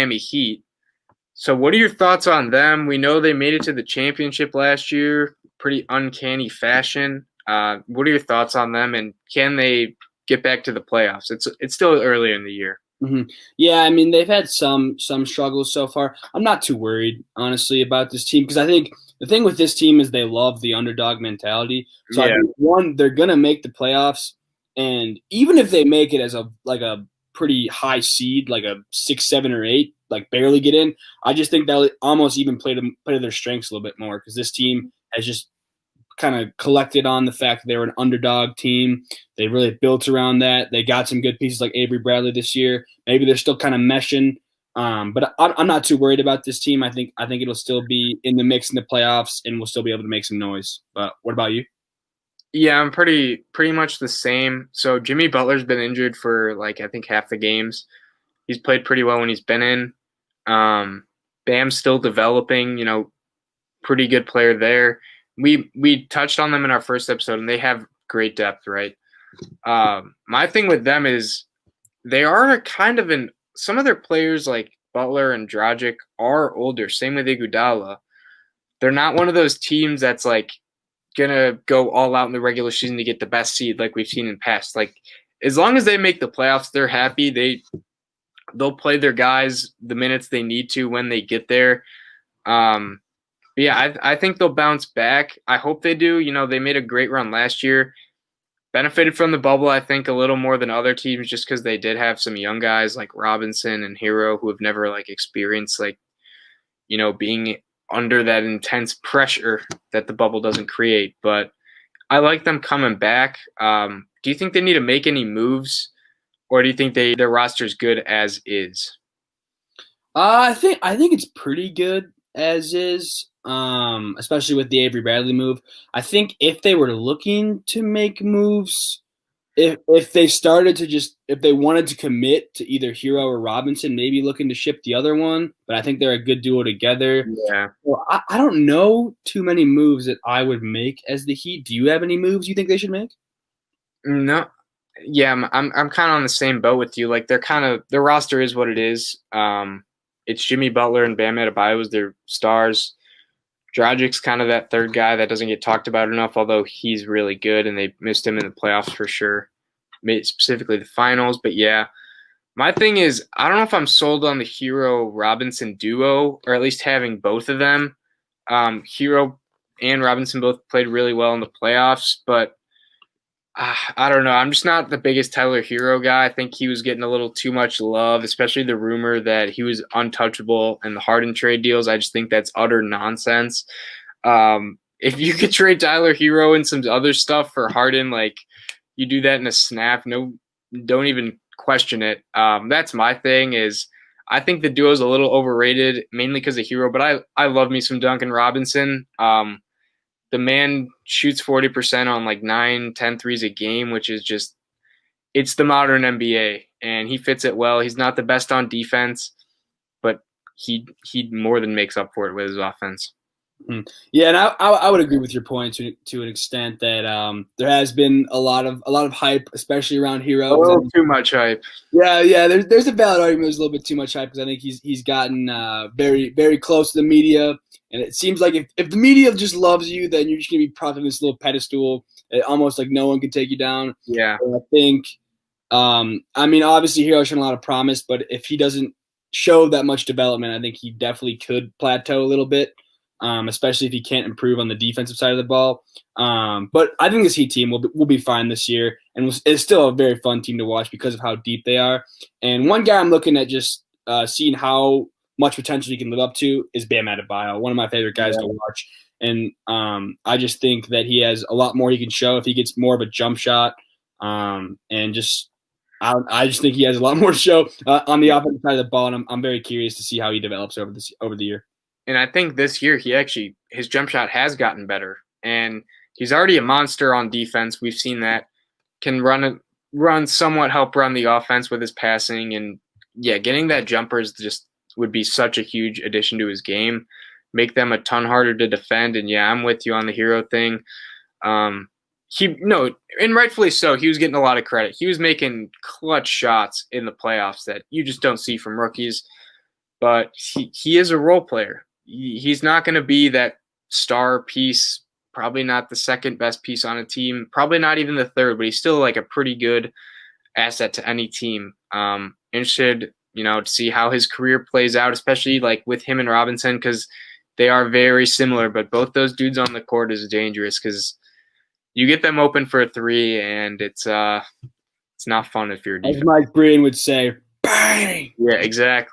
Miami Heat. So what are your thoughts on them? We know they made it to the championship last year, pretty uncanny fashion. What are your thoughts on them, and can they get back to the playoffs? It's still early in the year. hmm Yeah, I mean they've had some struggles so far. I'm not too worried, honestly, about this team because I think the thing with this team is they love the underdog mentality. So I Yeah, think one, they're gonna make the playoffs, and even if they make it as a pretty high seed, like a 6, 7, or 8, like barely get in, I just think they'll almost even play to their strengths a little bit more because this team has just kind of collected on the fact that they were an underdog team. They really built around that. They got some good pieces like Avery Bradley this year. Maybe they're still kind of meshing, but I'm not too worried about this team. I think it'll still be in the mix in the playoffs, and we'll still be able to make some noise. But what about you? yeah, I'm pretty much the same. So Jimmy Butler's been injured for like I think half the games. He's played pretty well when he's been in. Bam's still developing. Pretty good player there. We touched on them in our first episode, and they have great depth, right? My thing with them is they are kind of in some of their players like Butler and Dragic are older. Same with Iguodala. They're not one of those teams that's like gonna go all out in the regular season to get the best seed like we've seen in past. Like as long as they make the playoffs, they're happy. They'll play their guys the minutes they need to when they get there. Um, but yeah, I think they'll bounce back. I hope they do. They made a great run last year. Benefited from the bubble, I think, a little more than other teams just because they did have some young guys like Robinson and Hero who have never like experienced like, being under that intense pressure that the bubble doesn't create. But I like them coming back. Do you think they need to make any moves, or do you think their roster is good as is? I think it's pretty good as is, especially with the Avery Bradley move. I think if they were looking to make moves, if they started to just if they wanted to commit to either Hero or Robinson, maybe looking to ship the other one. But I think they're a good duo together. Yeah. Well, I don't know too many moves that I would make as the Heat. Do you have any moves you think they should make? No. Yeah, I'm kind of on the same boat with you. Like their roster is what it is. It's Jimmy Butler and Bam Adebayo as their stars. Dragic's kind of that third guy that doesn't get talked about enough, although he's really good and they missed him in the playoffs for sure, specifically the finals. But yeah, my thing is I don't know if I'm sold on the Hero Robinson duo, or at least having both of them. Hero and Robinson both played really well in the playoffs, but I don't know. I'm just not the biggest Tyler Hero guy. I think he was getting a little too much love, especially the rumor that he was untouchable in the Harden trade deals. I just think that's utter nonsense. If you could trade Tyler Hero and some other stuff for Harden, like you do that in a snap, no, don't even question it. That's my thing. Is I think the duo is a little overrated, mainly because of Hero, but I love me some Duncan Robinson. The man shoots 40% on like 9, 10 threes a game, which is just, it's the modern NBA, and he fits it well. He's not the best on defense, but he more than makes up for it with his offense. Yeah, and I would agree with your point to an extent that there has been a lot of hype, especially around A Hero. little too much hype. Yeah. There's a valid argument. There's a little bit too much hype because I think he's gotten very very close to the media, and it seems like if the media just loves you, then you're just gonna be propped on this little pedestal, almost like no one can take you down. Yeah. And I think, I mean, obviously Hero's shown a lot of promise, but if he doesn't show that much development, I think he definitely could plateau a little bit. Especially if he can't improve on the defensive side of the ball. But I think this Heat team will be fine this year, and it's still a very fun team to watch because of how deep they are. And one guy I'm looking at just seeing how much potential he can live up to is Bam Adebayo, one of my favorite guys to watch. And I just think that he has a lot more he can show if he gets more of a jump shot. And just I just think he has a lot more to show on the offensive side of the ball, and I'm very curious to see how he develops over the year. And I think this year his jump shot has gotten better, and he's already a monster on defense. We've seen that. Can somewhat help run the offense with his passing, and yeah, getting that jumper is just would be such a huge addition to his game, make them a ton harder to defend. And yeah, I'm with you on the Hero thing. And rightfully so. He was getting a lot of credit. He was making clutch shots in the playoffs that you just don't see from rookies. but he is a role player. He's not going to be that star piece, probably not the second best piece on a team, probably not even the third, but he's still like a pretty good asset to any team. Interested, to see how his career plays out, especially like with him and Robinson, because they are very similar, but both those dudes on the court is dangerous because you get them open for a three, and it's not fun if you're a As defense. Mike Breen would say, bang! Yeah, exactly.